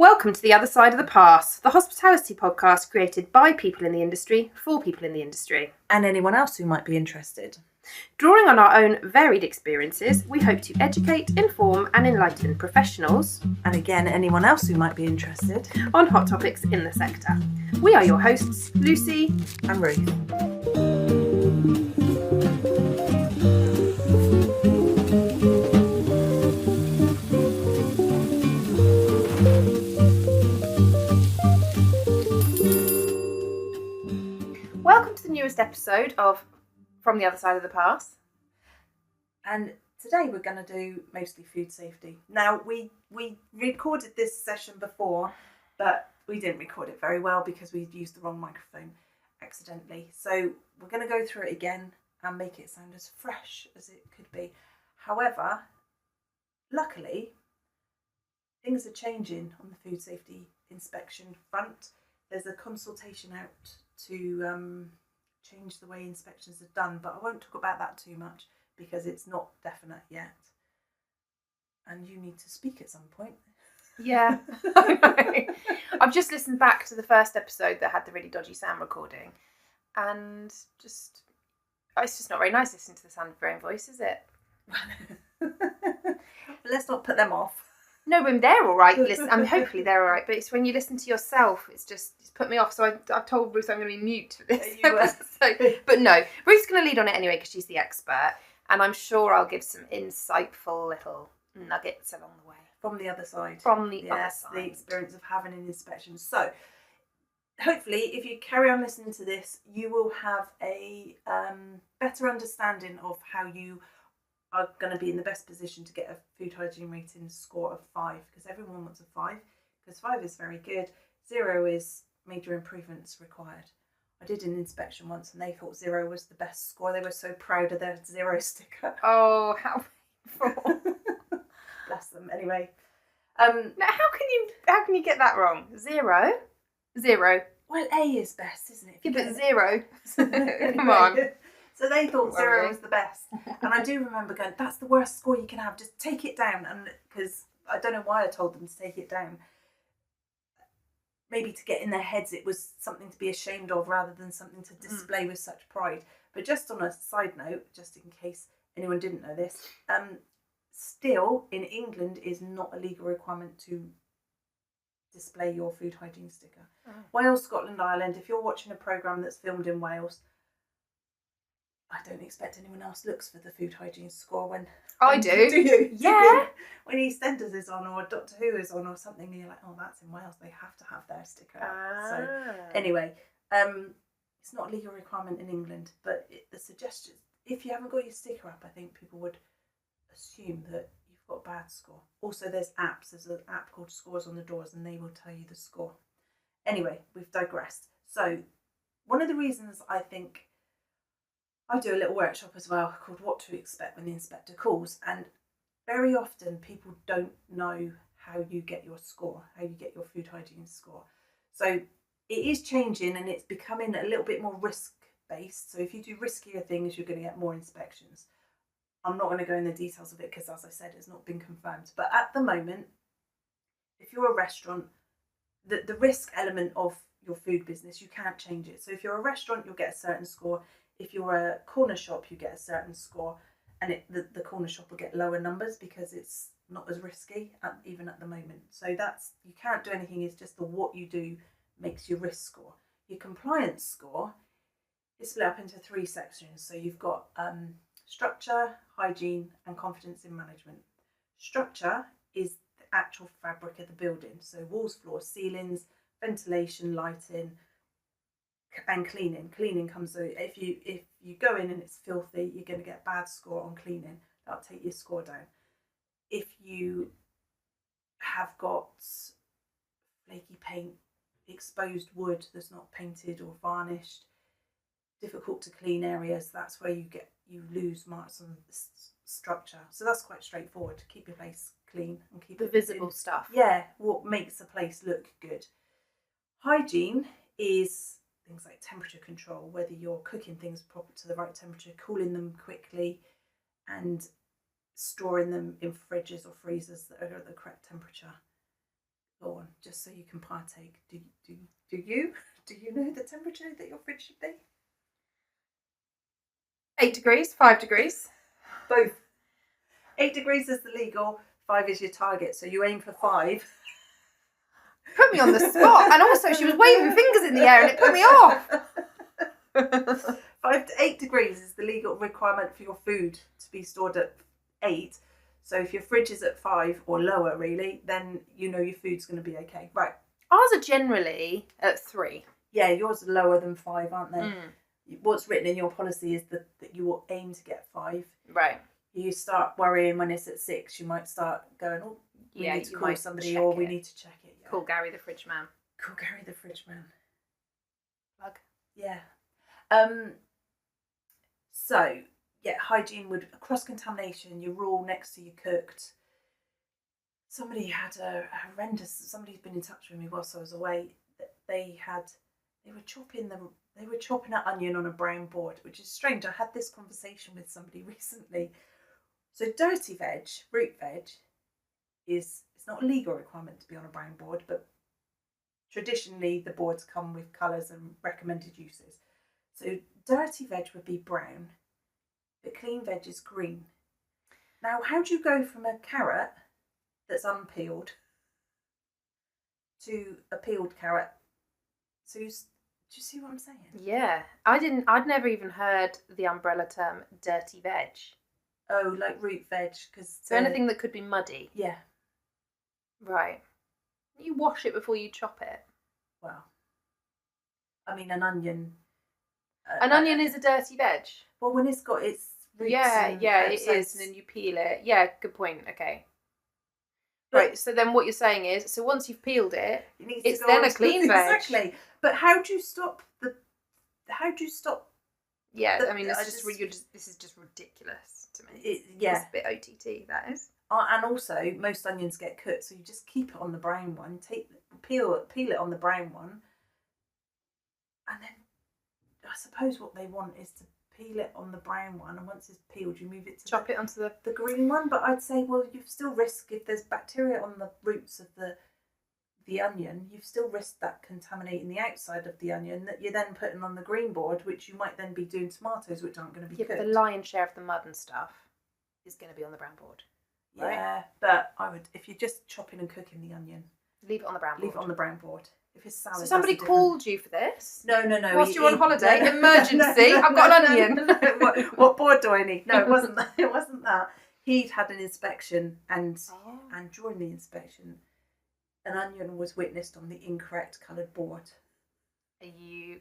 Welcome to The Other Side of the Pass, the hospitality podcast created by people in the industry for people in the industry. And anyone else who might be interested. Drawing on our own varied experiences, we hope to educate, inform and enlighten professionals, And again, anyone else who might be interested. on hot topics in the sector. We are your hosts, Lucy And Ruth. Welcome to the newest episode of From the Other Side of the Pass. And today we're going to do mostly food safety. Now, we recorded this session before, but we didn't record it very well because we used the wrong microphone accidentally. So we're going to go through it again and make it sound as fresh as it could be. However, luckily, things are changing on the food safety inspection front. There's a consultation out to change the way inspections are done, but I won't talk about that too much because it's not definite yet. And you need to speak at some point. Yeah. I've just listened back to the first episode that had the really dodgy sound recording, and it's just not very nice listening to the sound of your own voice, is it? Let's not put them off. No, but they're all right. Hopefully they're all right. But it's when you listen to yourself, it's put me off. So I've told Ruth I'm going to be mute for this episode. But no, Ruth's going to lead on it anyway because she's the expert, and I'm sure I'll give some insightful little nuggets along the way. From the other side. Yes, the experience of having an inspection. So, hopefully, if you carry on listening to this, you will have a better understanding of how you are going to be in the best position to get a food hygiene rating score of 5, because everyone wants a 5, because 5 is very good. 0 is major improvements required. I did an inspection once and they thought 0 was the best score. They were so proud of their 0 sticker. Oh, how painful. Bless them. Anyway. Now, how can you get that wrong? 0? Well, A is best, isn't it? Yeah, but 0. Come on. So they thought 0 was the best. And I do remember going, that's the worst score you can have. Just take it down. And because I don't know why I told them to take it down. Maybe to get in their heads it was something to be ashamed of rather than something to display with such pride. But just on a side note, just in case anyone didn't know this, still in England is not a legal requirement to display your food hygiene sticker. Oh. Wales, Scotland, Ireland, if you're watching a programme that's filmed in Wales, I don't expect anyone else looks for the food hygiene score when I do. Do you? Yeah. When EastEnders is on or Doctor Who is on or something, and you're like, oh, that's in Wales. They have to have their sticker. So anyway, it's not a legal requirement in England, but the suggestion, if you haven't got your sticker up, I think people would assume that you've got a bad score. Also, there's apps. There's an app called Scores on the Doors, and they will tell you the score. Anyway, we've digressed. So one of the reasons I think I do a little workshop as well called What to Expect When the Inspector Calls, and very often people don't know how you get your score, how you get your food hygiene score. So it is changing and it's becoming a little bit more risk-based. So if you do riskier things, you're going to get more inspections. I'm not going to go in the details of it because, as I said, it's not been confirmed. But at the moment, if you're a restaurant, the risk element of your food business, you can't change it. So if you're a restaurant, you'll get a certain score. If you're a corner shop, you get a certain score, and the corner shop will get lower numbers because it's not as risky, even at the moment. So you can't do anything, it's just what you do makes your risk score. Your compliance score is split up into 3 sections. So you've got structure, hygiene, and confidence in management. Structure is the actual fabric of the building. So walls, floors, ceilings, ventilation, lighting, and cleaning. Cleaning comes, so if you go in and it's filthy, you're going to get a bad score on cleaning. That'll take your score down. If you have got flaky paint, exposed wood that's not painted or varnished, difficult to clean areas, that's where you lose marks on the structure. So that's quite straightforward. Keep your place clean and keep the visible stuff. Yeah, what makes a place look good. Hygiene is things like temperature control, whether you're cooking things proper to the right temperature, cooling them quickly, and storing them in fridges or freezers that are at the correct temperature. Go on, just so you can partake. Do you know the temperature that your fridge should be? 8 degrees, 5 degrees. Both. 8 degrees is the legal, 5 is your target. So you aim for 5. Put me on the spot. And also she was waving fingers in the air and it put me off. 5 to 8 degrees is the legal requirement for your food to be stored at 8. So if your fridge is at 5 or lower, really, then you know your food's going to be okay. Right. Ours are generally at 3. Yeah, yours are lower than 5, aren't they? What's written in your policy is that you will aim to get 5. Right. You start worrying when it's at 6. You might start going, oh, we need to call somebody, or we need to check it. Yeah. Call Gary the fridge man. Call Gary the fridge man. Plug. Yeah. So, yeah, hygiene would, cross-contamination, your raw next to your cooked. Somebody had a horrendous, somebody's been in touch with me whilst I was away. They were chopping an onion on a brown board, which is strange. I had this conversation with somebody recently. So dirty veg, root veg, it's not a legal requirement to be on a brown board, but traditionally the boards come with colours and recommended uses. So dirty veg would be brown, but clean veg is green. Now, how do you go from a carrot that's unpeeled to a peeled carrot? So do you see what I'm saying? Yeah. I'd never even heard the umbrella term dirty veg. Oh, like root veg, because so anything that could be muddy. Yeah. Right. You wash it before you chop it. Well, I mean, an onion. An onion is a dirty veg. Well, when it's got its roots. Yeah, it is, and then you peel it. Yeah, good point. Okay. Right. So then, what you're saying is, so once you've peeled it, it's then a clean veg. Exactly. But how do you stop? Yeah, I mean, this is just ridiculous to me. It's a bit OTT, that is. And also, most onions get cooked, so you just keep it on the brown one. Peel it on the brown one, and then I suppose what they want is to peel it on the brown one, and once it's peeled, you move it to chop it onto the green one. But I'd say, well, you've still risk, if there's bacteria on the roots of the onion, you've still risked that contaminating the outside of the onion that you're then putting on the green board, which you might then be doing tomatoes, which aren't going to be cooked. But the lion's share of the mud and stuff is going to be on the brown board. Right? Yeah, but I would, if you're just chopping and cooking the onion, leave it on the brown board. Leave it on the brown board. If it's salad, so somebody called you for this? No. Whilst you're on holiday, emergency. I've got an onion. What board do I need? No, it wasn't that. It wasn't that. He'd had an inspection, and during the inspection, an onion was witnessed on the incorrect coloured board. Are you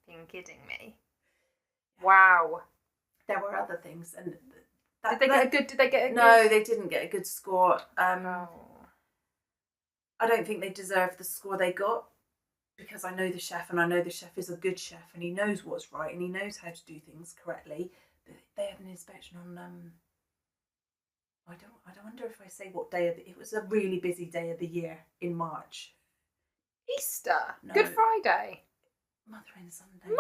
effing kidding me? Wow. There were other things, and did they get a good? No, they didn't get a good score. I don't think they deserved the score they got, because I know the chef, and I know the chef is a good chef, and he knows what's right, and he knows how to do things correctly. But they had an inspection on I wonder if I say what day of it was. A really busy day of the year in March. Easter. No. Good Friday. Mothering Sunday.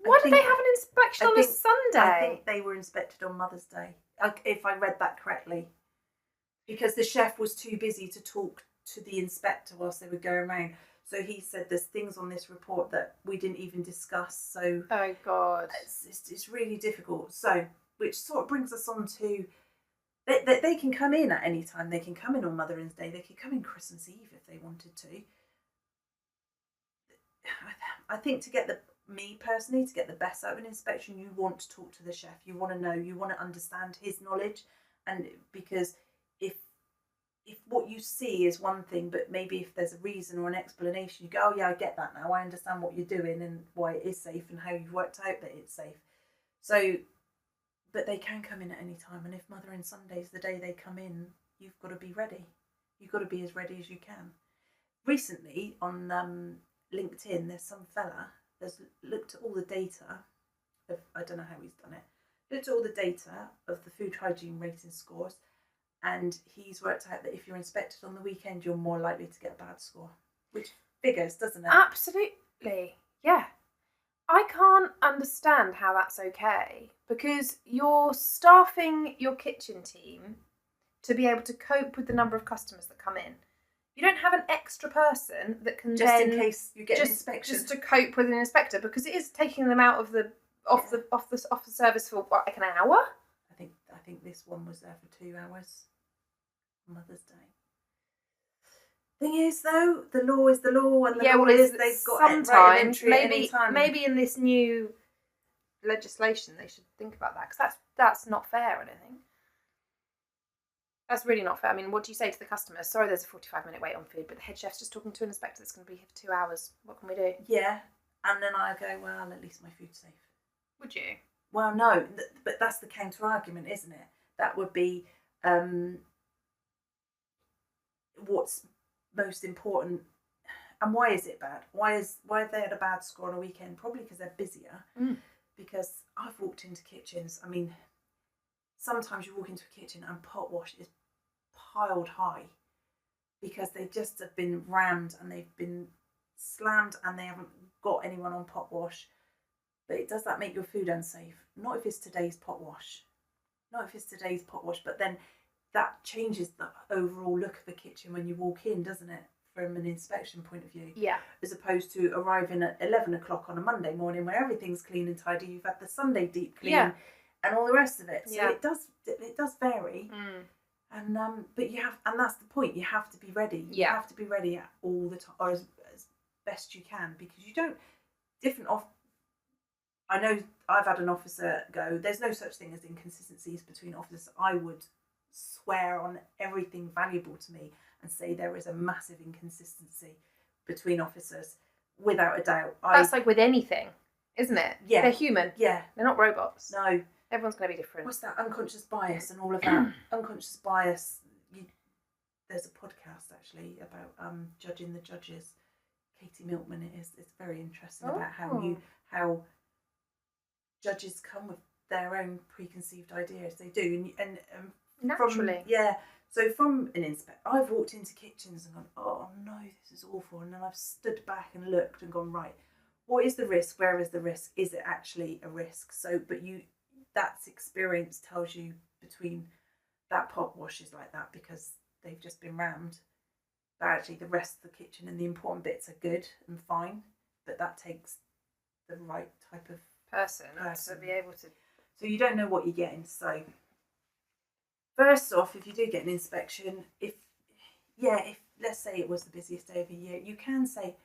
Why did they have an inspection on a Sunday? I think they were inspected on Mother's Day, if I read that correctly, because the chef was too busy to talk to the inspector whilst they were going around. So he said, there's things on this report that we didn't even discuss. So oh God, it's really difficult. So, which sort of brings us on to, they can come in at any time. They can come in on Mother's Day. They could come in Christmas Eve if they wanted to. I think to get me personally, to get the best out of an inspection, you want to talk to the chef. You want to know, you want to understand his knowledge, and because if what you see is one thing, but maybe if there's a reason or an explanation, you go, oh yeah, I get that now. I understand what you're doing and why it is safe and how you've worked out that it's safe. So, but they can come in at any time, and if Mothering Sunday's the day they come in, you've got to be ready. You've got to be as ready as you can. Recently on LinkedIn, there's some fella that's looked at all the data of, I don't know how he's done it, looked at all the data of the food hygiene rating scores, and he's worked out that if you're inspected on the weekend, you're more likely to get a bad score, which figures, doesn't it? Absolutely, yeah. I can't understand how that's okay, because you're staffing your kitchen team to be able to cope with the number of customers that come in. You don't have an extra person that can just in case you get an inspection, just to cope with an inspector, because it is taking them out of the service for what, like an hour. I think this one was there for 2 hours. Mother's Day. Thing is, though, the law is the law, and the law is they've got right of entry at any time. Maybe in this new legislation they should think about that, because that's not fair. I don't think that's really not fair. I mean, what do you say to the customers? Sorry, there's a 45-minute wait on food, but the head chef's just talking to an inspector that's going to be here for 2 hours. What can we do? Yeah, and then I go, well, at least my food's safe. Would you? Well, no, but that's the counter argument, isn't it? That would be what's most important. And why is it bad? Why have they had a bad score on a weekend? Probably because they're busier. Because I've walked into kitchens. I mean, sometimes you walk into a kitchen and pot wash is piled high because they just have been rammed and they've been slammed and they haven't got anyone on pot wash. But does that make your food unsafe? Not if it's today's pot wash. But then that changes the overall look of the kitchen when you walk in, doesn't it? From an inspection point of view. Yeah. As opposed to arriving at 11 o'clock on a Monday morning where everything's clean and tidy. You've had the Sunday deep clean and all the rest of it. So it does vary. And but you have, and that's the point. You have to be ready. You have to be ready at all the time, or as best you can, because you don't I know I've had an officer go, there's no such thing as inconsistencies between officers. I would swear on everything valuable to me and say there is a massive inconsistency between officers, without a doubt. That's like with anything, isn't it? Yeah. They're human. Yeah. They're not robots. No. Everyone's going to be different. What's that? Unconscious bias and all of that. Unconscious bias. There's a podcast actually about judging the judges. Katie Milkman it is. It's very interesting about how judges come with their own preconceived ideas. They do, and naturally. So from an inspector, I've walked into kitchens and gone, oh no, this is awful, and then I've stood back and looked and gone, right, what is the risk? Where is the risk? Is it actually a risk? So, but that's experience tells you between that pot wash is like that because they've just been rammed. But actually the rest of the kitchen and the important bits are good and fine, but that takes the right type of person to be able to. So you don't know what you're getting. So first off, if you do get an inspection, if let's say it was the busiest day of the year, you can say,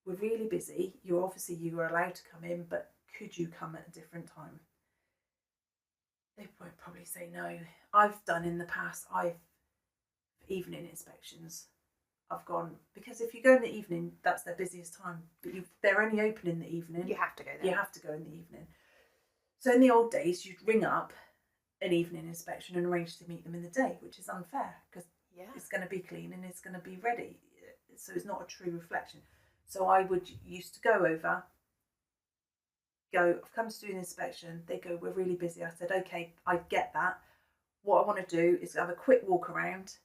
we're really busy. You were allowed to come in, but could you come at a different time? They would probably say no. I've done in the past, evening inspections, I've gone, because if you go in the evening, that's their busiest time. But they're only open in the evening. You have to go there. You have to go in the evening. So in the old days, you'd ring up an evening inspection and arrange to meet them in the day, which is unfair because it's going to be clean and it's going to be ready. So it's not a true reflection. So I used to go over, I've come to do an inspection. They go, we're really busy. I said, okay, I get that. What I want to do is have a quick walk around.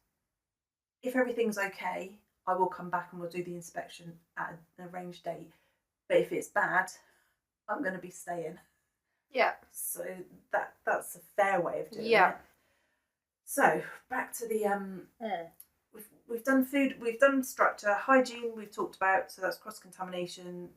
If everything's okay, I will come back and we'll do the inspection at an arranged date. But if it's bad, I'm going to be staying. Yeah. So that's a fair way of doing it. So back to the we've done food, we've done structure, hygiene. We've talked about, so that's cross-contamination,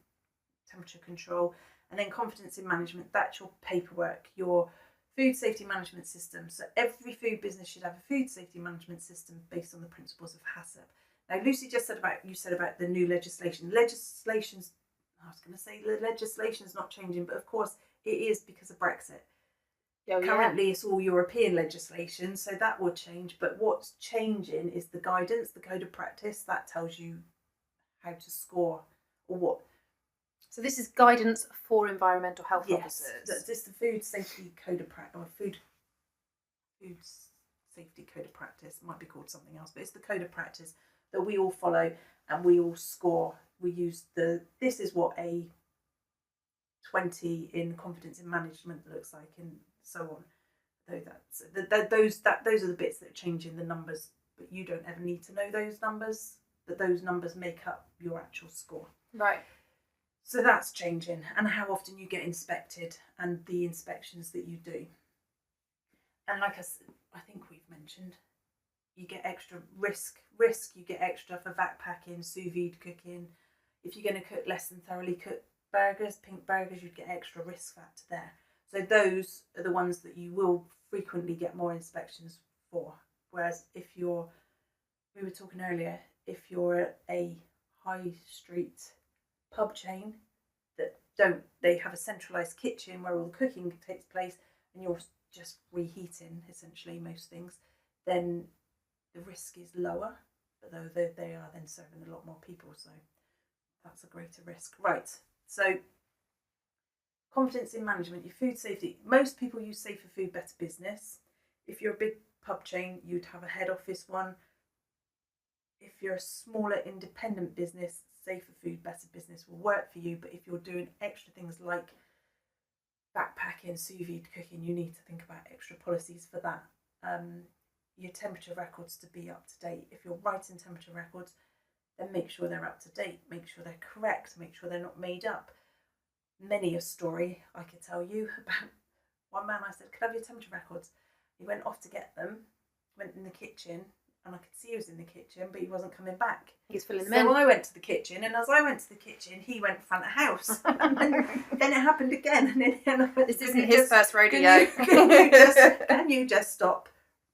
temperature control, and then confidence in management. That's your paperwork, your food safety management system. So every food business should have a food safety management system based on the principles of HACCP. Now, Lucy just said about the new legislation. I was going to say the legislation's not changing, but of course it is because of Brexit. Currently, it's all European legislation, so that will change. But what's changing is the guidance, the code of practice that tells you how to score or what. So this is guidance for environmental health officers. Yes, it's the food safety code of practice, or food safety code of practice. It might be called something else, but it's the code of practice that we all follow and we all score. We use this is what a 20 in confidence in management looks like, and so on. Those are the bits that change in the numbers, but you don't ever need to know those numbers. But those numbers make up your actual score. Right. So that's changing, and how often you get inspected, and the inspections that you do. And like I think we've mentioned, you get extra risk. You get extra for vac packing, sous vide cooking. If you're going to cook less than thoroughly cooked burgers, pink burgers, you'd get extra risk factor there. So those are the ones that you will frequently get more inspections for. Whereas we were talking earlier, if you're a high street pub chain that they have a centralised kitchen where all the cooking takes place and you're just reheating essentially most things, then the risk is lower, although they are then serving a lot more people, so that's a greater risk. Right, so confidence in management, your food safety. Most people use Safer Food, Better Business. If you're a big pub chain, you'd have a head office one. If you're a smaller independent business, Safer Food, Better Business will work for you, but if you're doing extra things like backpacking, sous vide cooking, you need to think about extra policies for that. Your temperature records to be up to date. If you're writing temperature records, then make sure they're up to date, make sure they're correct, make sure they're not made up. Many a story I could tell you about one man. I said, "Can I have your temperature records?" He went off to get them, went in the kitchen, and I could see he was in the kitchen, but he wasn't coming back. He's filling them in. So I went to the kitchen, and as I went to the kitchen, he went front of house. And then it happened again. And I went, this isn't his first rodeo. Can you just stop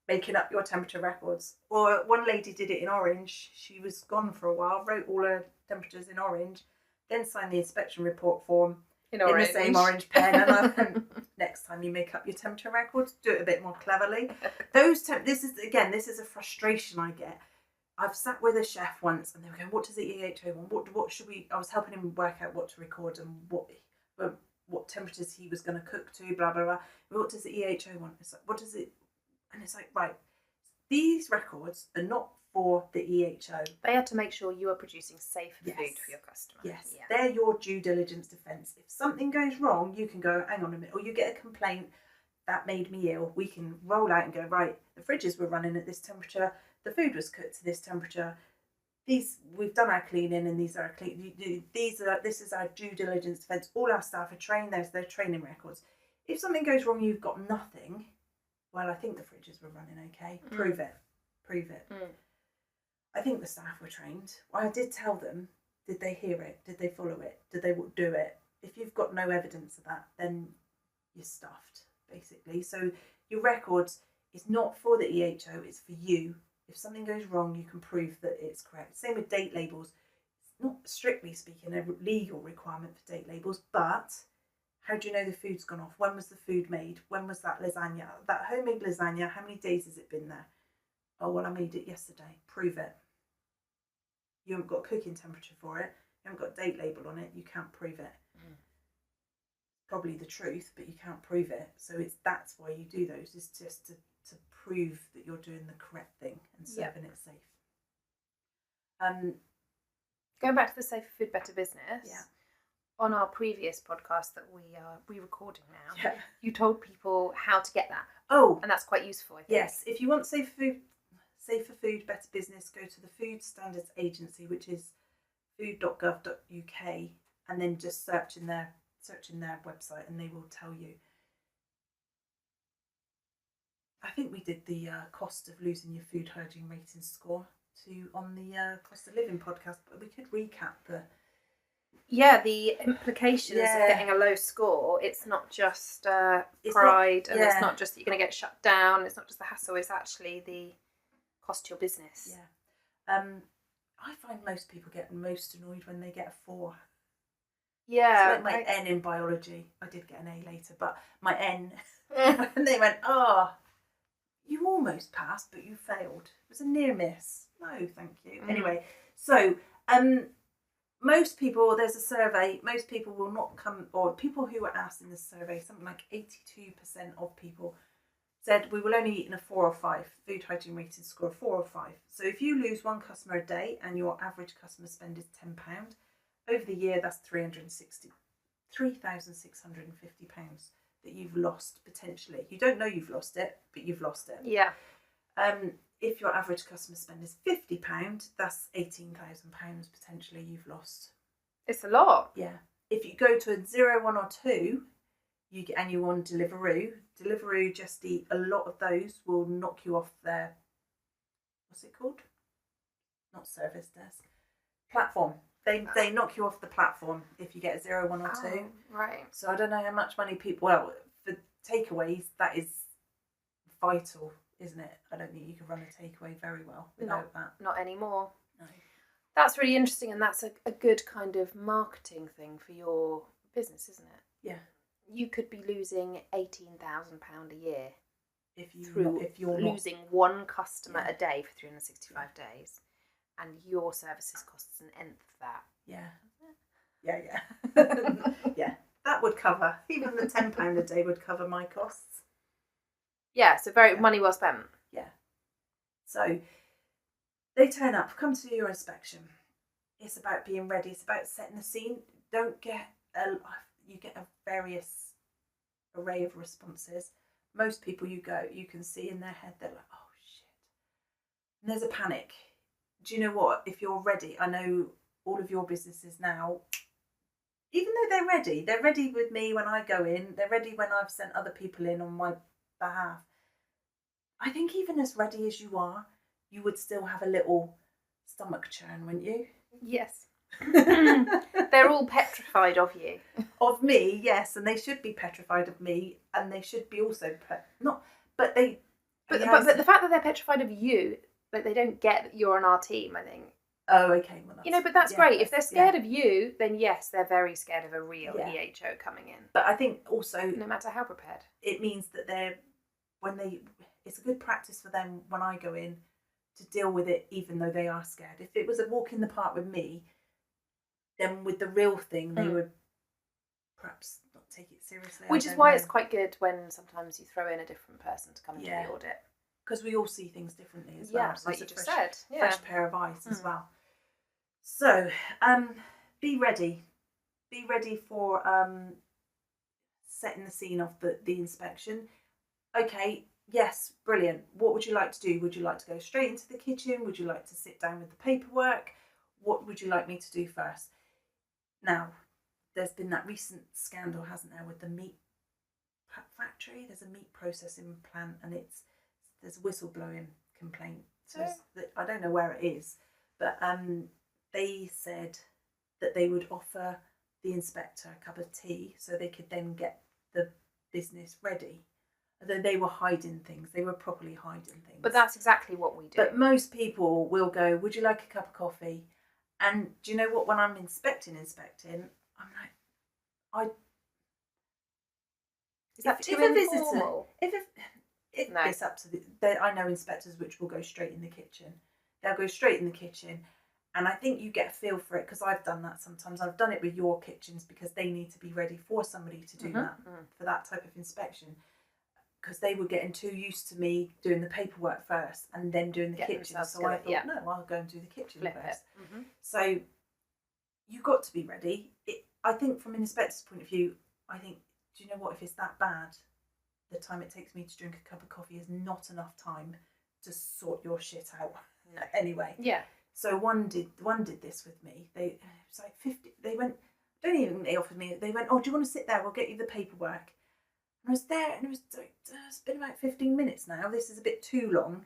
making up your temperature records? Or one lady did it in orange. She was gone for a while, wrote all her temperatures in orange, then signed the inspection report form in the same orange pen. And I went, next time you make up your temperature records, do it a bit more cleverly. This is a frustration I get. I've sat with a chef once and they were going, "What does the EHO want? What should we?" I was helping him work out what to record and what temperatures he was going to cook to, blah blah blah. What does the EHO want? It's like, what does it? And it's like, right, these records are not for the EHO. They are to make sure you are producing safe food for your customer. Yes, they're your due diligence defence. If something goes wrong, you can go, hang on a minute, or you get a complaint that made me ill. We can roll out and go, right, the fridges were running at this temperature, the food was cooked to this temperature. We've done our cleaning, and these are our clean. This is our due diligence defence. All our staff are trained. There's their training records. If something goes wrong, you've got nothing. Well, I think the fridges were running okay. Prove it. I think the staff were trained. Well, I did tell them. Did they hear it? Did they follow it? Did they do it? If you've got no evidence of that, then you're stuffed, basically. So your records is not for the EHO, it's for you. If something goes wrong, you can prove that it's correct. Same with date labels. It's not strictly speaking a legal requirement for date labels, but how do you know the food's gone off? When was the food made? When was that lasagna? That homemade lasagna, how many days has it been there? Oh, well, I made it yesterday. Prove it. You haven't got a cooking temperature for it. You haven't got a date label on it. You can't prove it. Probably the truth, but you can't prove it. So that's why you do those. It's just to prove that you're doing the correct thing and serving it safe. Going back to the Safer Food, Better Business, on our previous podcast that we are re-recording now, you told people how to get that. Oh. And that's quite useful, I think. Yes, if you want Safer Food, Better Business, go to the Food Standards Agency, which is food.gov.uk, and then just search in their website and they will tell you. I think we did the cost of losing your food hygiene rating score on the cost of living podcast, but we could recap the implications of getting a low score. It's not just pride, and it's not just that you're going to get shut down. It's not just the hassle. It's actually the cost to your business. I find most people get most annoyed when they get a 4. Yeah, it's like my N in biology. I did get an A later, but my N, and they went, "Oh, you almost passed, but you failed. It was a near miss." No, thank you. Anyway, so most people, there's a survey. Most people will not come, or people who were asked in this survey, something like 82% of people said we will only eat in a 4 or 5 food hygiene rating score of 4 or 5. So if you lose one customer a day and your average customer spend is £10. Over the year, that's £3,650 that you've lost potentially. You don't know you've lost it, but you've lost it. Yeah. If your average customer spend is £50, that's £18,000 potentially you've lost. It's a lot. Yeah. If you go to a 0, 1 or 2, and you want Deliveroo, Just Eat, a lot of those will knock you off their what's it called? Not service desk. Platform. They knock you off the platform if you get a 0, 1 or 2. Right. So I don't know how much money people. Well, for takeaways, that is vital, isn't it? I don't think you can run a takeaway very well without that. Not anymore. No. That's really interesting, and that's a good kind of marketing thing for your business, isn't it? Yeah. You could be losing £18,000 a year if you're losing one customer a day for 365 days, and your services costs an nth of that. Yeah. Yeah. That would cover, even the £10 a day would cover my costs. Yeah, so money well spent. Yeah. So they turn up, come to your inspection. It's about being ready. It's about setting the scene. You get a various array of responses. Most people you can see in their head, they're like, oh shit. And there's a panic. Do you know what? If you're ready, I know all of your businesses now, even though they're ready with me when I go in, they're ready when I've sent other people in on my behalf. I think even as ready as you are, you would still have a little stomach churn, wouldn't you? Yes. They're all petrified of you. Of me, yes, and they should be petrified of me, and they should be also But the fact that they're petrified of you, like they don't get that you're on our team, I think. Oh, okay. Well, but that's great. If they're scared of you, then yes, they're very scared of a real EHO coming in. But I think also, no matter how prepared, it means that it's a good practice for them when I go in to deal with it, even though they are scared. If it was a walk in the park with me, then with the real thing, they would perhaps not take it seriously. Which is why it's quite good when sometimes you throw in a different person to come and do the audit. Because we all see things differently as well. Yeah, so like you just said. Yeah. Fresh pair of eyes as well. So, be ready. Be ready for setting the scene of the inspection. Okay, yes, brilliant. What would you like to do? Would you like to go straight into the kitchen? Would you like to sit down with the paperwork? What would you like me to do first? Now, there's been that recent scandal, hasn't there, with the meat factory? There's a meat processing plant, and there's a whistleblowing complaint. So I don't know where it is, but they said that they would offer the inspector a cup of tea so they could then get the business ready. Although they were hiding things, they were properly hiding things. But that's exactly what we do. But most people will go, would you like a cup of coffee? And do you know what? When I'm inspecting, I'm like, is that too informal? It's up to I know inspectors which will go straight in the kitchen. They'll go straight in the kitchen, and I think you get a feel for it because I've done that sometimes. I've done it with your kitchens because they need to be ready for somebody to do that for that type of inspection. Because they were getting too used to me doing the paperwork first and then doing the kitchen. So I thought, no, I'll go and do the kitchen first. So you've got to be ready. I think from an inspector's point of view, do you know what? If it's that bad, the time it takes me to drink a cup of coffee is not enough time to sort your shit out. No. Anyway. Yeah. So one did this with me. It was like 50. They went, they offered me, they went, oh, do you want to sit there? We'll get you the paperwork. I was there, and it was like, it's been about 15 minutes now. This is a bit too long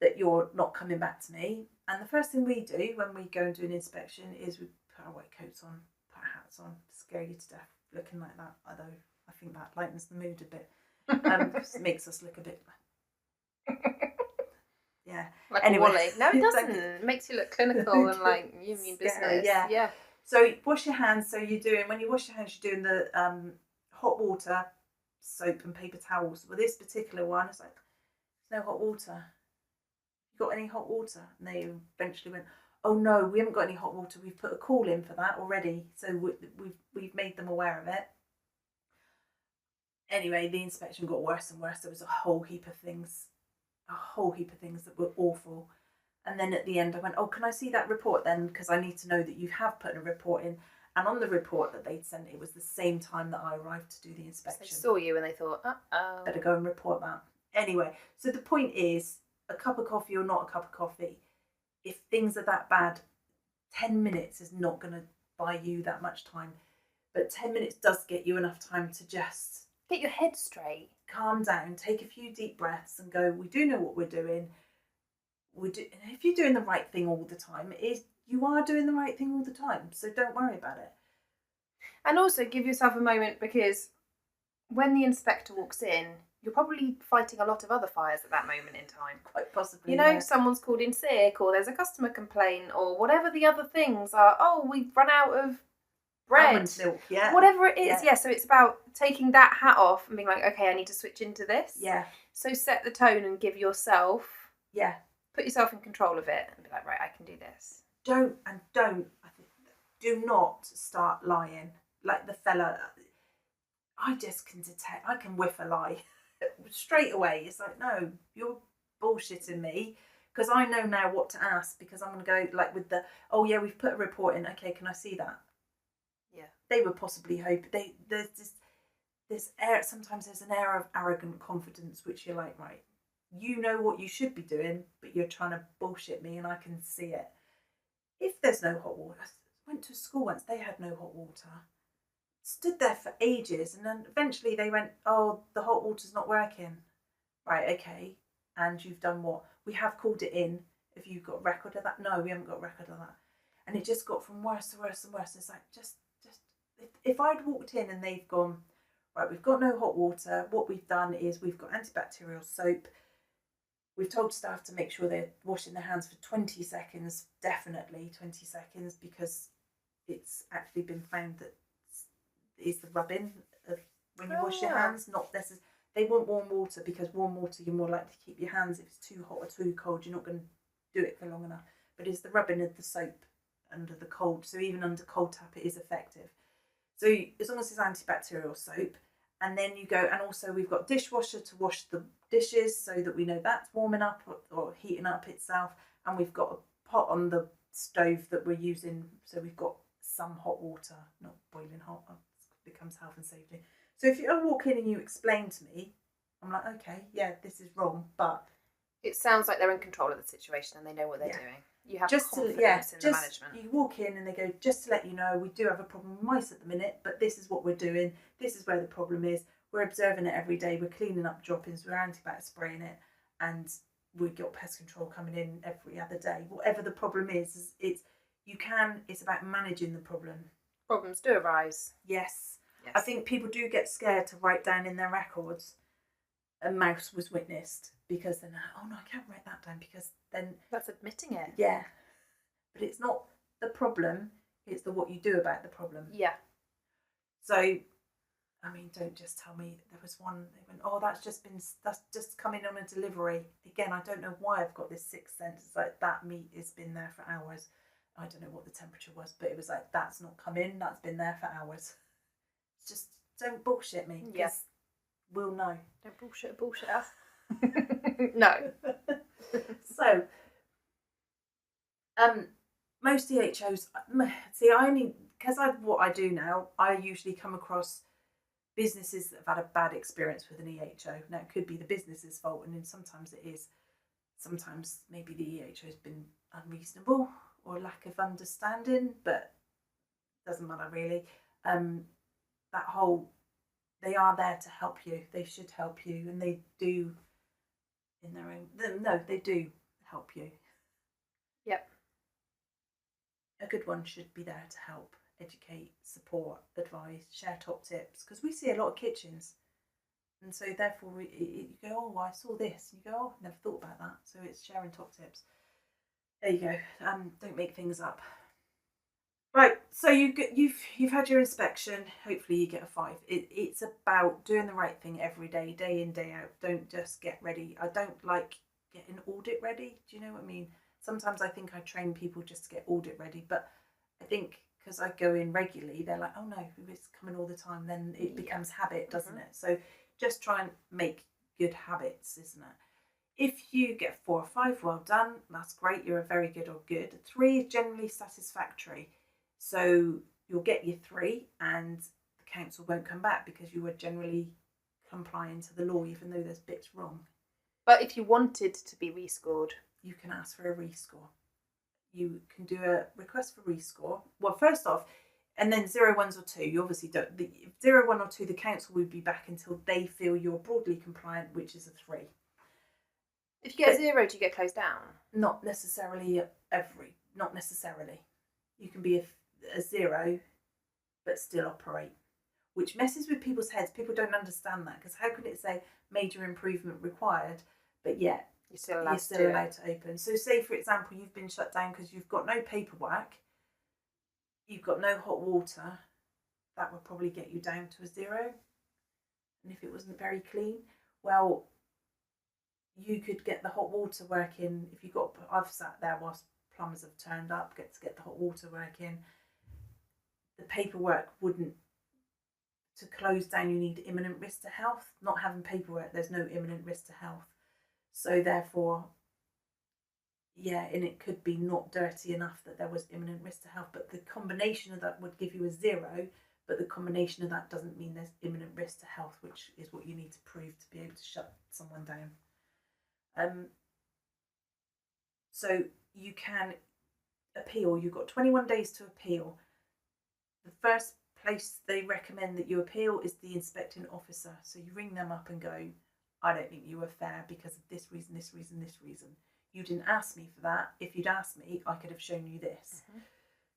that you're not coming back to me. And the first thing we do when we go and do an inspection is we put our white coats on, put our hats on, scare you to death looking like that. Although I think that lightens the mood a bit. It makes us look a bit... Yeah. Like anyway. Wally. No, it doesn't. It makes you look clinical and like you mean business. Yeah. So wash your hands. So when you wash your hands, you're doing the hot water, soap and paper towels. Well, this particular one, it's like, there's no hot water. You got any hot water? And they eventually went, oh no, we haven't got any hot water. We've put a call in for that already. So we've made them aware of it. Anyway, the inspection got worse and worse. There was a whole heap of things that were awful. And then at the end I went, oh, can I see that report then? Because I need to know that you have put a report in. And on the report that they'd sent, it was the same time that I arrived to do the inspection. So they saw you and they thought, uh-oh. Better go and report that. Anyway, so the point is, a cup of coffee or not a cup of coffee, if things are that bad, 10 minutes is not going to buy you that much time. But 10 minutes does get you enough time to just... get your head straight. Calm down, take a few deep breaths and go, we do know what we're doing. if you're doing the right thing all the time, you are doing the right thing all the time. So don't worry about it. And also give yourself a moment, because when the inspector walks in, you're probably fighting a lot of other fires at that moment in time. Quite possibly. You know, someone's called in sick, or there's a customer complaint, or whatever the other things are. Oh, we've run out of bread. Almond milk, yeah. Whatever it is, yeah. So it's about taking that hat off and being like, okay, I need to switch into this. Yeah. So set the tone and give yourself. Yeah. Put yourself in control of it and be like, right, I can do this. Do not start lying. Like the fella, I just can detect, I can whiff a lie straight away. It's like, no, you're bullshitting me, because I know now what to ask, because I'm going to go like with the, oh yeah, we've put a report in. Okay, can I see that? Yeah. They would possibly hope, there's this air, sometimes there's an air of arrogant confidence, which you're like, right, you know what you should be doing, but you're trying to bullshit me and I can see it. If there's no hot water, I went to school once, they had no hot water. Stood there for ages, and then eventually they went, oh, the hot water's not working. Right, okay. And you've done what? We have called it in. Have you got record of that? No, we haven't got record of that. And it just got from worse to worse and worse. It's like, just if I'd walked in and they've gone, right, we've got no hot water. What we've done is we've got antibacterial soap. We've told staff to make sure they're washing their hands for 20 seconds, definitely 20 seconds, because it's actually been found that is the rubbing of when you wash your hands, not necessarily. They want warm water, because warm water, you're more likely to keep your hands. If it's too hot or too cold, you're not going to do it for long enough. But it's the rubbing of the soap under the cold. So even under cold tap, it is effective. So as long as it's antibacterial soap, and then you go, and also we've got dishwasher to wash the dishes so that we know that's warming up or heating up itself. And we've got a pot on the stove that we're using. So we've got some hot water, not boiling hot, becomes health and safety. So if you walk in and you explain to me, I'm like, okay, yeah, this is wrong, but it sounds like they're in control of the situation and they know what they're doing. You have confidence in the management. You walk in and they go, just to let you know, we do have a problem with mice at the minute, but this is what we're doing. This is where the problem is. We're observing it every day. We're cleaning up droppings. We're antibiotic spraying it, and we've got pest control coming in every other day. Whatever the problem is it's about managing the problem. Problems do arise. Yes. I think people do get scared to write down in their records a mouse was witnessed, because then, oh no, I can't write that down, because then that's admitting it. Yeah, but it's not the problem, it's the what you do about the problem. Yeah. So, I mean, don't just tell me. There was one, they went, oh, that's just coming on a delivery. Again, I don't know why I've got this sixth sense. It's like, that meat has been there for hours. I don't know what the temperature was, but it was like, that's not come in, that's been there for hours. Just don't bullshit me. Yes. We'll know. Don't bullshit us. No. So, most EHOs, see, because what I do now, I usually come across businesses that have had a bad experience with an EHO. Now, it could be the business's fault, and then sometimes it is. Sometimes maybe the EHO has been unreasonable or lack of understanding, but it doesn't matter really. They are there to help you. They should help you, and they do in their own. No, they do help you. Yep. A good one should be there to help, educate, support, advise, share top tips, because we see a lot of kitchens, and so therefore you go, oh, I saw this, and you go, oh, never thought about that. So it's sharing top tips. There you go. Don't make things up. Right, so you've had your inspection. Hopefully you get a 5. It's about doing the right thing every day, day in, day out. Don't just get ready. I don't like getting audit ready. Do you know what I mean? Sometimes I think I train people just to get audit ready, but I think because I go in regularly, they're like, oh no, it's coming all the time. Then it becomes habit, doesn't it? So just try and make good habits, isn't it? If you get 4 or 5, well done. That's great. You're a very good or good. 3 is generally satisfactory. So you'll get your 3, and the council won't come back because you were generally complying to the law, even though there's bits wrong. But if you wanted to be rescored, you can ask for a rescore. You can do a request for rescore. Well, first off, and then 0, 1s or 2. You obviously don't. 0, 1 or 2, the council will be back until they feel you're broadly compliant, which is a 3. If you get 0, do you get closed down? Not necessarily. You can be a 0 but still operate, which messes with people's heads. People don't understand that, because how can it say major improvement required, but yet you're still allowed to open? So say, for example, you've been shut down because you've got no paperwork, you've got no hot water, that would probably get you down to a 0. And if it wasn't very clean, well, you could get the hot water working. I've sat there whilst plumbers have turned up, get the hot water working. The paperwork wouldn't. To close down, you need imminent risk to health. Not having paperwork, there's no imminent risk to health. So therefore, and it could be not dirty enough that there was imminent risk to health, but the combination of that would give you a 0, but the combination of that doesn't mean there's imminent risk to health, which is what you need to prove to be able to shut someone down. So you can appeal. You've got 21 days to appeal. The first place they recommend that you appeal is the inspecting officer. So you ring them up and go, I don't think you were fair because of this reason, this reason, this reason. You didn't ask me for that. If you'd asked me, I could have shown you this. Mm-hmm.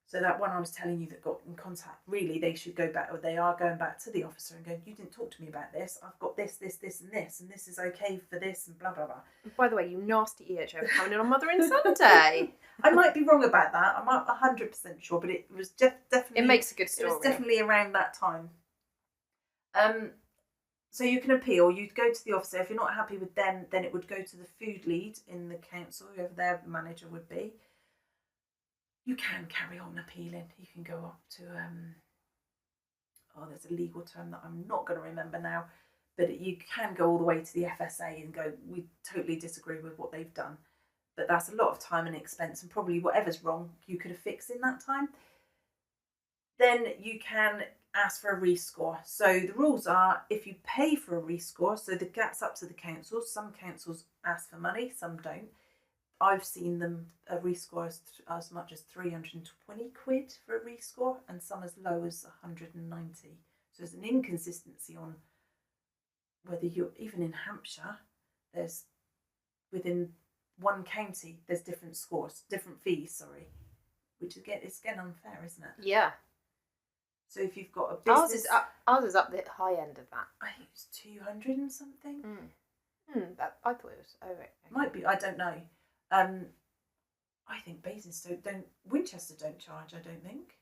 So that one I was telling you that got in contact, really they should go back, or they are going back to the officer and go, you didn't talk to me about this. I've got this, this, this and this, and this is okay for this and blah, blah, blah. By the way, you nasty EHO coming in on Mothering Sunday. I might be wrong about that. I'm not 100% sure, but it was definitely... It makes a good story. It was definitely around that time. So you can appeal. You'd go to the officer. If you're not happy with them, then it would go to the food lead in the council, whoever their manager would be. You can carry on appealing. You can go up to... there's a legal term that I'm not going to remember now, but you can go all the way to the FSA and go, we totally disagree with what they've done. But that's a lot of time and expense, and probably whatever's wrong you could have fixed in that time. Then you can ask for a rescore. So the rules are, if you pay for a rescore, so that's up to the councils. Some councils ask for money, some don't. I've seen them a rescore as much as 320 quid for a rescore, and some as low as 190. So there's an inconsistency on whether you're, even in Hampshire, there's within one county, there's different fees, which is again unfair, isn't it? Yeah. So if you've got a business... Ours is up the high end of that. I think it's 200 and something. I thought it was... Oh, right. Okay. Might be, I don't know. I think Basingstoke Winchester don't charge, I don't think.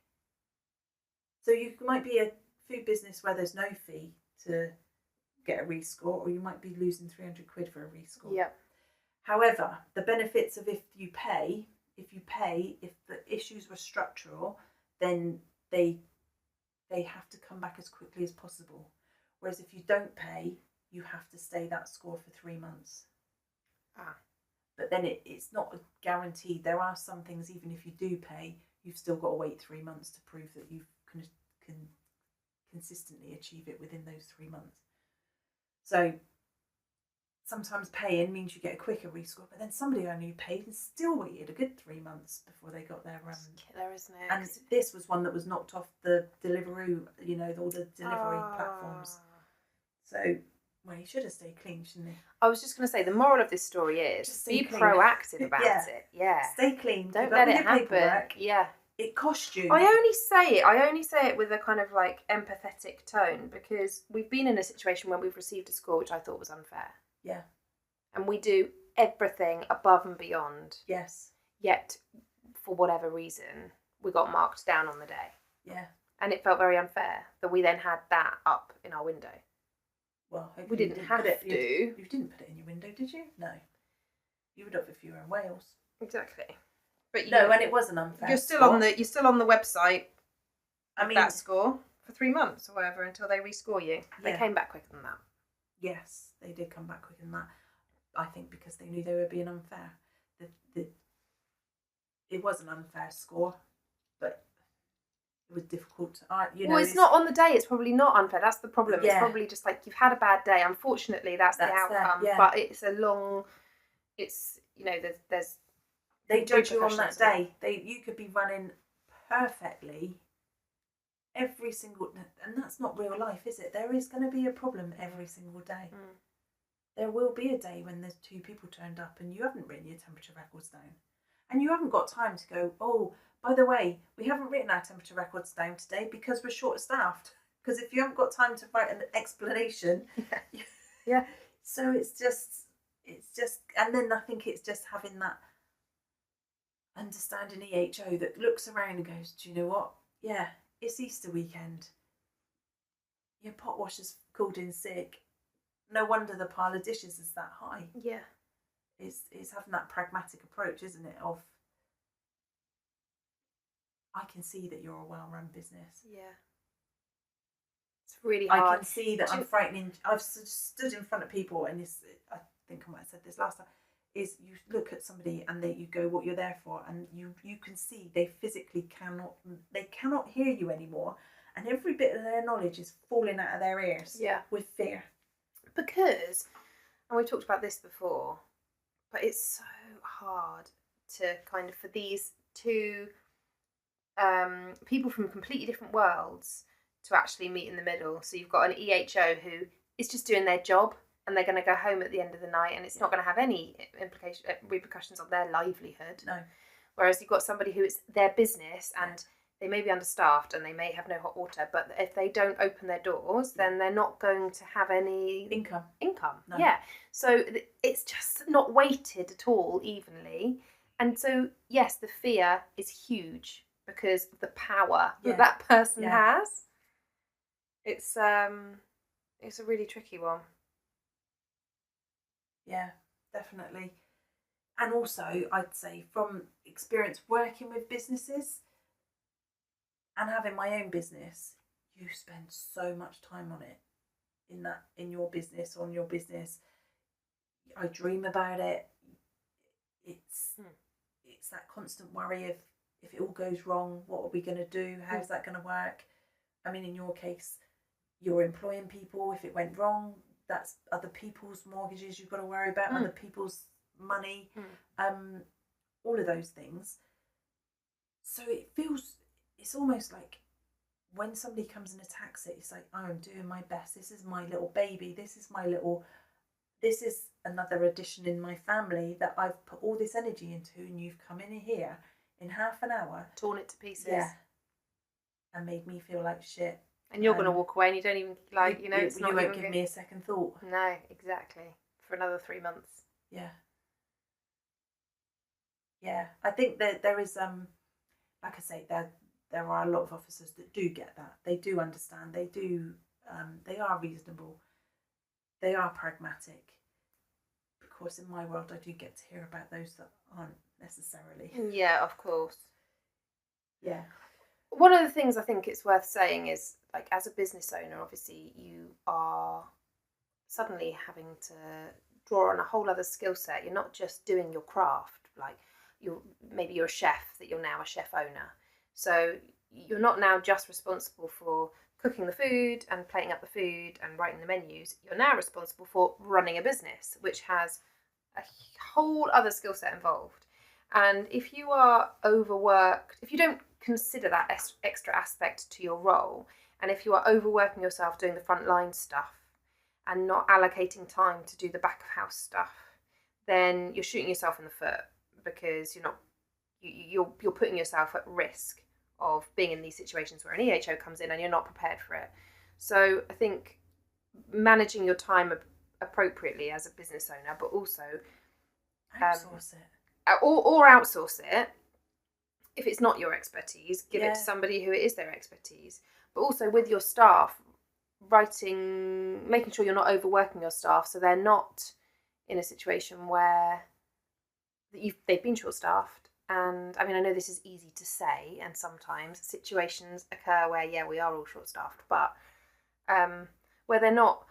So you might be a food business where there's no fee to get a rescore, or you might be losing 300 quid for a rescore. Yeah. However, the benefits of if you pay, if the issues were structural, then they have to come back as quickly as possible. Whereas if you don't pay, you have to stay that score for 3 months. But then it's not guaranteed. There are some things, even if you do pay, you've still got to wait 3 months to prove that you can consistently achieve it within those 3 months. So sometimes paying means you get a quicker rescore, but then somebody only paid and still waited a good 3 months before they got their killer, isn't it? And this was one that was knocked off the Deliveroo, all the delivery platforms. So, well, he should have stayed clean, shouldn't he? I was just going to say, the moral of this story is be proactive about it. Yeah. Stay clean. Don't let it happen. Yeah. It cost you. I only say it with a kind of like empathetic tone, because we've been in a situation where we've received a score which I thought was unfair. Yeah. And we do everything above and beyond. Yes. Yet, for whatever reason, we got marked down on the day. Yeah. And it felt very unfair that we then had that up in our window. Well, we didn't have to. You didn't put it in your window, did you? No. You would have if you were in Wales. Exactly. But and it wasn't unfair. You're still on the website. I mean, that score for 3 months or whatever until they rescore you. They came back quicker than that. Yes, they did come back quicker than that. I think because they knew they were being unfair. It was an unfair score, but it was difficult to... well, it's not on the day. It's probably not unfair. That's the problem. Yeah. It's probably just like you've had a bad day. Unfortunately, that's the outcome. Yeah. But it's a long... It's, there's... They judge you on that day. You could be running perfectly every single... And that's not real life, is it? There is going to be a problem every single day. there will be a day when there's 2 people turned up and you haven't written your temperature records down. And you haven't got time to go, oh, by the way, we haven't written our temperature records down today because we're short-staffed. Because if you haven't got time to write an explanation, yeah. So it's just, and then I think it's just having that understanding EHO that looks around and goes, do you know what? Yeah, it's Easter weekend. Your pot washer's called in sick. No wonder the pile of dishes is that high. Yeah. It's having that pragmatic approach, isn't it? Of, I can see that you're a well-run business. Yeah. It's really hard. I can see that I'm frightening. I've stood in front of people, and I think I might have said this last time, is you look at somebody and you go, what you're there for, and you can see they physically cannot hear you anymore, and every bit of their knowledge is falling out of their ears. Yeah. With fear. Because, and we've talked about this before, but it's so hard to kind of, for these 2 people from completely different worlds to actually meet in the middle. So you've got an EHO who is just doing their job, and they're going to go home at the end of the night, and it's not going to have any repercussions on their livelihood. No. Whereas you've got somebody who it's their business, and they may be understaffed and they may have no hot water, but if they don't open their doors, then they're not going to have any income. No. Yeah. So it's just not weighted at all evenly. And so, yes, the fear is huge because of the power that person has. It's a really tricky one. Yeah, definitely. And also, I'd say from experience working with businesses and having my own business, you spend so much time on it, in your business, on your business. I dream about it. It's that constant worry of, if it all goes wrong, what are we going to do? How's that going to work? I mean, in your case, you're employing people. If it went wrong, that's other people's mortgages you've got to worry about, other people's money, all of those things. So it's almost like when somebody comes and attacks it, it's like, oh, I'm doing my best. This is my little baby. This is another addition in my family that I've put all this energy into, and you've come in here in half an hour, torn it to pieces, and made me feel like shit. And you're going to walk away, and you don't even it's not. You won't give me a second thought. No, exactly. For another 3 months. Yeah. Yeah, I think that there is, like I say, there are a lot of officers that do get that. They do understand. They do. They are reasonable. They are pragmatic. Of course, in my world, I do get to hear about those that aren't necessarily. Yeah, of course. Yeah. One of the things I think it's worth saying is, like, as a business owner, obviously you are suddenly having to draw on a whole other skill set. You're not just doing your craft. Like, maybe you're a chef, that you're now a chef owner. So you're not now just responsible for cooking the food and plating up the food and writing the menus. You're now responsible for running a business, which has a whole other skill set involved. And if you are overworked, if you don't consider that extra aspect to your role, and if you are overworking yourself doing the frontline stuff and not allocating time to do the back of house stuff, then you're shooting yourself in the foot, because you're putting yourself at risk of being in these situations where an EHO comes in and you're not prepared for it. So I think managing your time appropriately as a business owner, but also outsource it, or outsource it. If it's not your expertise, give it to somebody who it is their expertise. But also with your staff, making sure you're not overworking your staff, so they're not in a situation where they've been short-staffed. And I mean, I know this is easy to say, and sometimes situations occur where we are all short-staffed, but where they're not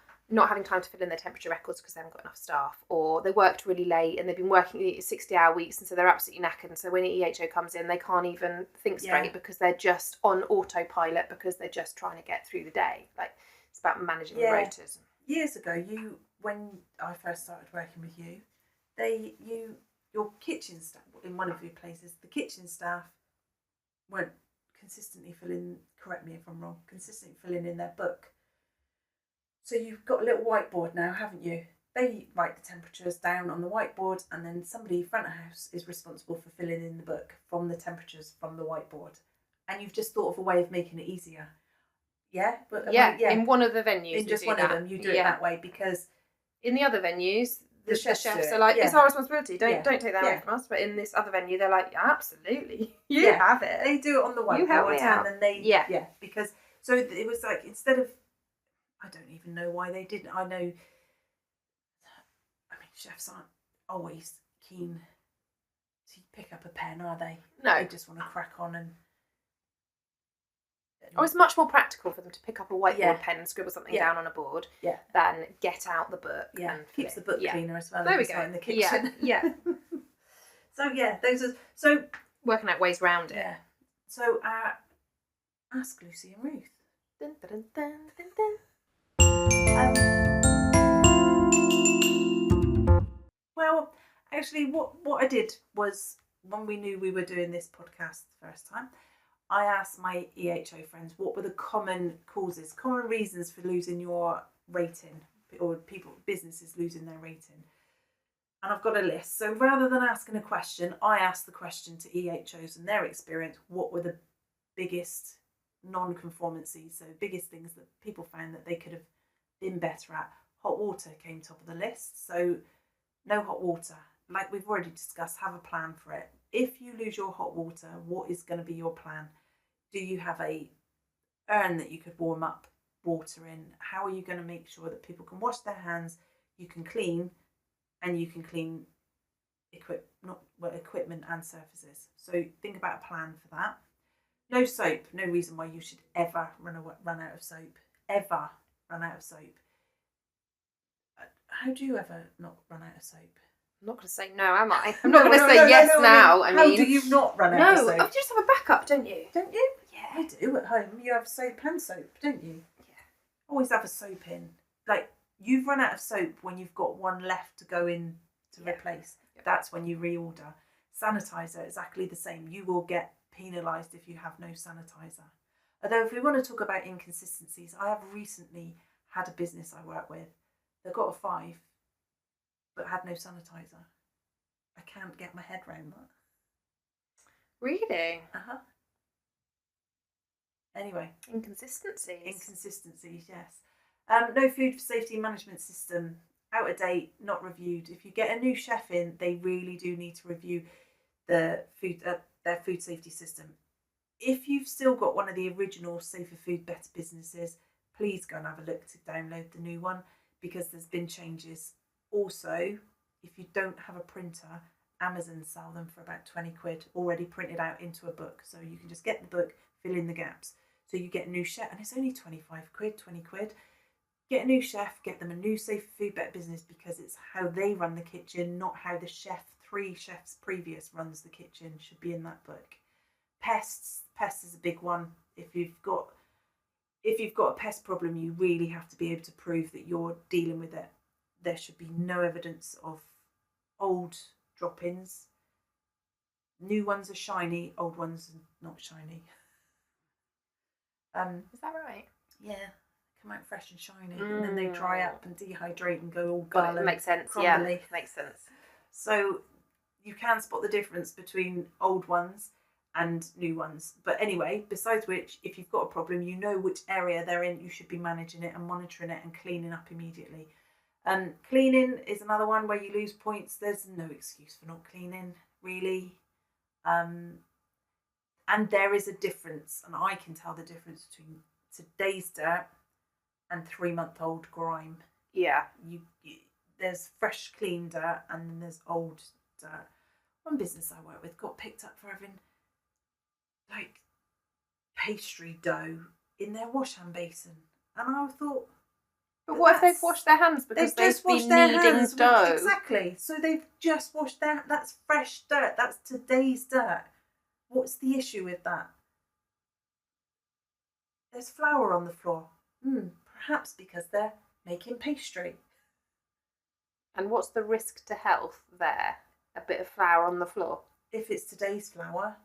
having time to fill in their temperature records because they haven't got enough staff, or they worked really late and they've been working 60-hour weeks, and so they're absolutely knackered, and so when an EHO comes in, they can't even think straight because they're just on autopilot, because they're just trying to get through the day. Like, it's about managing the rotas. Years ago, when I first started working with you, your kitchen staff, in one of your places, the kitchen staff weren't consistently correct me if I'm wrong, consistently filling in their book. So you've got a little whiteboard now, haven't you? they write the temperatures down on the whiteboard, and then somebody front of house is responsible for filling in the book from the temperatures from the whiteboard. And you've just thought of a way of making it easier. Yeah? But in one of the venues. In just one of them, you do it that way, because in the other venues, the chefs do it. are like, it's our responsibility. Don't take that away from us. But in this other venue, they're like, absolutely, you have it. They do it on the whiteboard, you help me out. And then they because so it was like, instead of, I don't even know why they didn't. I know. I mean, chefs aren't always keen to pick up a pen, are they? No, they just want to crack on and. It's much more practical for them to pick up a whiteboard pen and scribble something down on a board than get out the book. Yeah, and keeps the book cleaner as well. There we go. In the kitchen. Yeah. So those are working out ways around it. Yeah. So ask Lucy and Ruth. Dun, dun, dun, dun, dun. Well, actually, what I did was, when we knew we were doing this podcast the first time, I asked my EHO friends what were the common causes, common reasons for losing your rating, or businesses losing their rating. And I've got a list. So rather than asking a question, I asked the question to EHOs and their experience, what were the biggest non-conformancies, so biggest things that people found that they could have been better at. Hot water came top of the list. So no hot water. Like we've already discussed, have a plan for it. If you lose your hot water, what is going to be your plan? Do you have a urn that you could warm up water in? How are you going to make sure that people can wash their hands, you can clean, and you can clean equipment and surfaces? So think about a plan for that. No soap. No reason why you should ever run out of soap. Ever run out of soap. How do you ever not run out of soap? I'm not going to say no, am I? I'm not going to say yes now. I mean, how do you not run out of soap? No, you just have a backup, don't you? Don't you? Yeah. I do at home. You have soap and soap, don't you? Yeah. Always have a soap in. Like, you've run out of soap when you've got one left to go in to replace. Yep. That's when you reorder. Sanitizer, exactly the same. You will get penalised if you have no sanitizer. Although if we want to talk about inconsistencies, I have recently had a business I work with that got a 5 but had no sanitizer. I can't get my head around that. Really? Uh-huh. Anyway. Inconsistencies, yes. No food safety management system. Out of date, not reviewed. If you get a new chef in, they really do need to review their food safety system. If you've still got one of the original Safer Food, Better Businesses, please go and have a look to download the new one, because there's been changes. Also, if you don't have a printer, Amazon sell them for about 20 quid already printed out into a book. So you can just get the book, fill in the gaps. So you get a new chef, and it's only 25 quid, 20 quid. Get a new chef, get them a new Safer Food, Better Business, because it's how they run the kitchen, not how the 3 chefs previous runs the kitchen, should be in that book. Pests is a big one. If you've got a pest problem, you really have to be able to prove that you're dealing with it. There should be no evidence of old drop-ins. New ones are shiny, old ones are not shiny. Is that right? Yeah, come out fresh and shiny, and then they dry up and dehydrate and go all dull. It makes sense. Crumbly. Yeah, makes sense. So you can spot the difference between old ones and new ones. But anyway, besides which, if you've got a problem, you know which area they're in, you should be managing it and monitoring it and cleaning up immediately. Cleaning is another one where you lose points. There's no excuse for not cleaning, really. And there is a difference, and I can tell the difference between today's dirt and 3-month-old grime. Yeah. There's fresh, clean dirt, and then there's old dirt. One business I work with got picked up for having like pastry dough in their wash hand basin, and I thought, but what if they've washed their hands because they've been kneading dough? Exactly. So they've just washed that's fresh dirt. That's today's dirt. What's the issue with that? There's flour on the floor. Perhaps because they're making pastry. And what's the risk to health there? A bit of flour on the floor? If it's today's flour,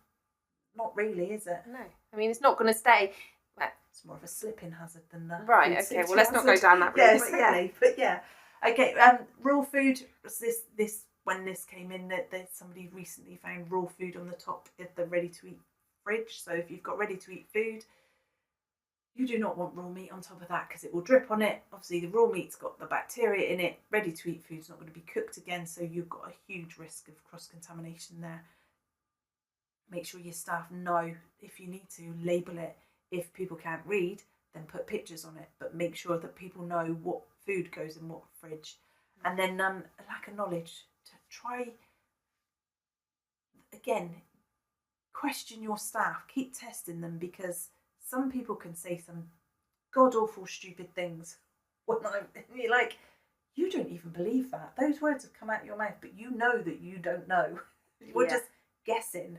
not really, is it? No. I mean, it's not going to stay. Well, it's more of a slipping hazard than that. Right, okay. Well, let's not go down that route. Yes, but yeah. Okay, raw food. This when this came in, that somebody recently found raw food on the top of the ready-to-eat fridge. So if you've got ready-to-eat food, you do not want raw meat on top of that because it will drip on it. Obviously, the raw meat's got the bacteria in it. Ready-to-eat food's not going to be cooked again, so you've got a huge risk of cross-contamination there. Make sure your staff know, if you need to, label it. If people can't read, then put pictures on it, but make sure that people know what food goes in what fridge. And then a lack of knowledge, to try, again, question your staff, keep testing them, because some people can say some god-awful stupid things when you're like, you don't even believe that. Those words have come out of your mouth, but you know that you don't know. You're just guessing.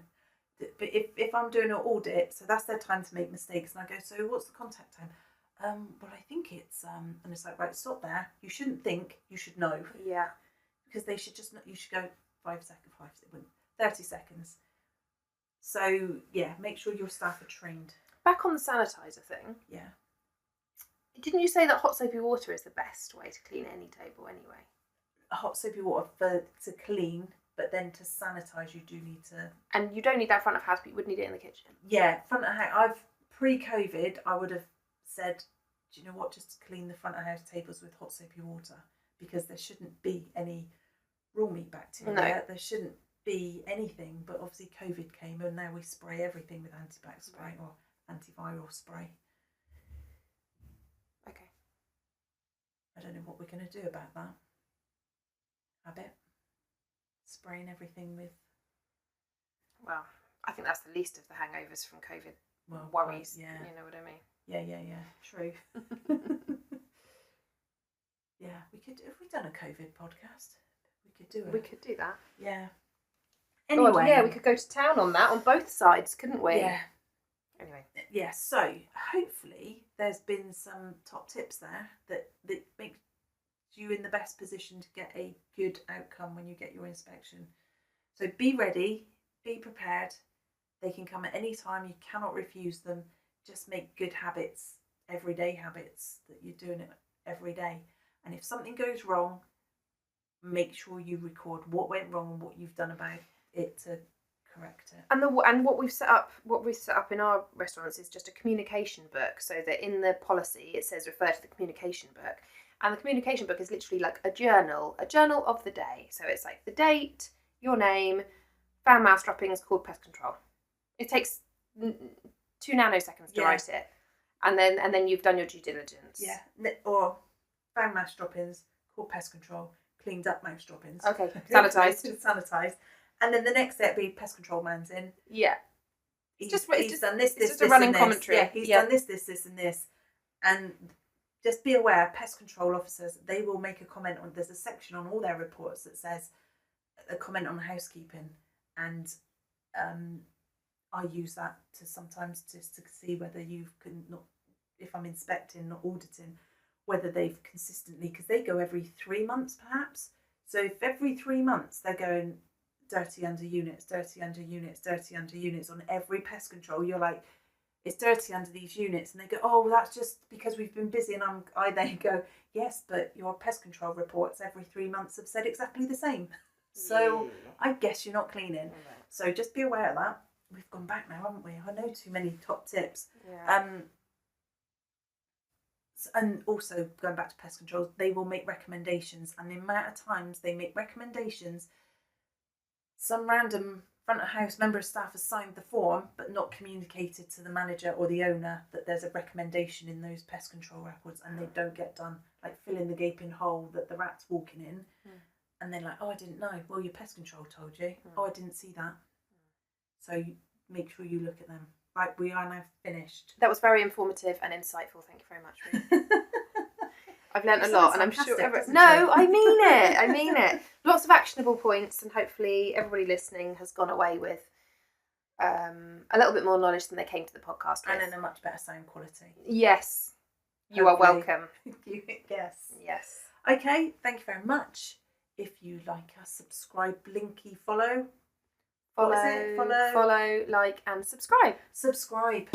But if I'm doing an audit, so that's their time to make mistakes, and I go, so what's the contact time? Well, I think it's and it's like, right, stop there. You shouldn't think, you should know. Yeah. Because they should just, you should go 5 seconds, 30 seconds. So yeah, make sure your staff are trained. Back on the sanitizer thing. Yeah. Didn't you say that hot soapy water is the best way to clean any table anyway? Hot soapy water to clean, but then to sanitise you do need to. And you don't need that front of house, but you would need it in the kitchen. Yeah, front of house. Pre-COVID, I would have said, do you know what, just to clean the front of house tables with hot soapy water, because there shouldn't be any raw meat bacteria. No. There shouldn't be anything, but obviously COVID came and now we spray everything with antibac spray or antiviral spray. Okay. I don't know what we're going to do about that. Habit. Spraying everything with... Well, I think that's the least of the hangovers from COVID worries. Yeah. You know what I mean? Yeah. True. Yeah, we could. If we'd done a COVID podcast, we could do it. We could do that. Yeah. Anyway. God, yeah, we could go to town on that on both sides, couldn't we? Yeah. Anyway. Yeah, so hopefully there's been some top tips there that make you in the best position to get a good outcome when you get your inspection. So be ready, be prepared. They can come at any time. You cannot refuse them. Just make good habits, everyday habits, that you're doing it every day. And if something goes wrong, make sure you record what went wrong and what you've done about it to correct it. And what we've set up in our restaurants is just a communication book, so that in the policy it says refer to the communication book. And the communication book is literally like a journal of the day. So it's like the date, your name, found mouse droppings, called pest control. It takes 2 nanoseconds to write it, and then you've done your due diligence. Yeah, or found mouse droppings, called pest control, cleaned up mouse droppings. Okay, sanitised. And then the next step be pest control man's in. Yeah, he's done this, just a running commentary. Yeah, he's done this, and this, and just be aware. Pest control officers, they will make a comment on. There's a section on all their reports that says a comment on housekeeping, and I use that to sometimes just to see whether you can not, if I'm inspecting, not auditing, whether they've consistently, because they go every 3 months perhaps. So if every 3 months they're going dirty under units, dirty under units, dirty under units on every pest control, you're like, it's dirty under these units, and they go, oh, well, that's just because we've been busy, and I then go, yes, but your pest control reports every 3 months have said exactly the same. So I guess you're not cleaning. So just be aware of that. We've gone back now, haven't we? I know too many top tips. Yeah. And also going back to pest control, they will make recommendations, and the amount of times they make recommendations, some random front of house member of staff has signed the form but not communicated to the manager or the owner that there's a recommendation in those pest control records, and they don't get done, like filling the gaping hole that the rat's walking in. And they're like, oh, I didn't know. Well, your pest control told you. Oh, I didn't see that. So make sure you look at them. Right, we are now finished. That was very informative and insightful. Thank you very much, Ruth. I've learnt a lot, and I'm sure. I mean it. Lots of actionable points, and hopefully everybody listening has gone away with a little bit more knowledge than they came to the podcast with. And in a much better sound quality. Yes. You are welcome. Yes. Yes. Okay, thank you very much. If you like us, subscribe, blinky, follow. Follow, like, and subscribe. Subscribe.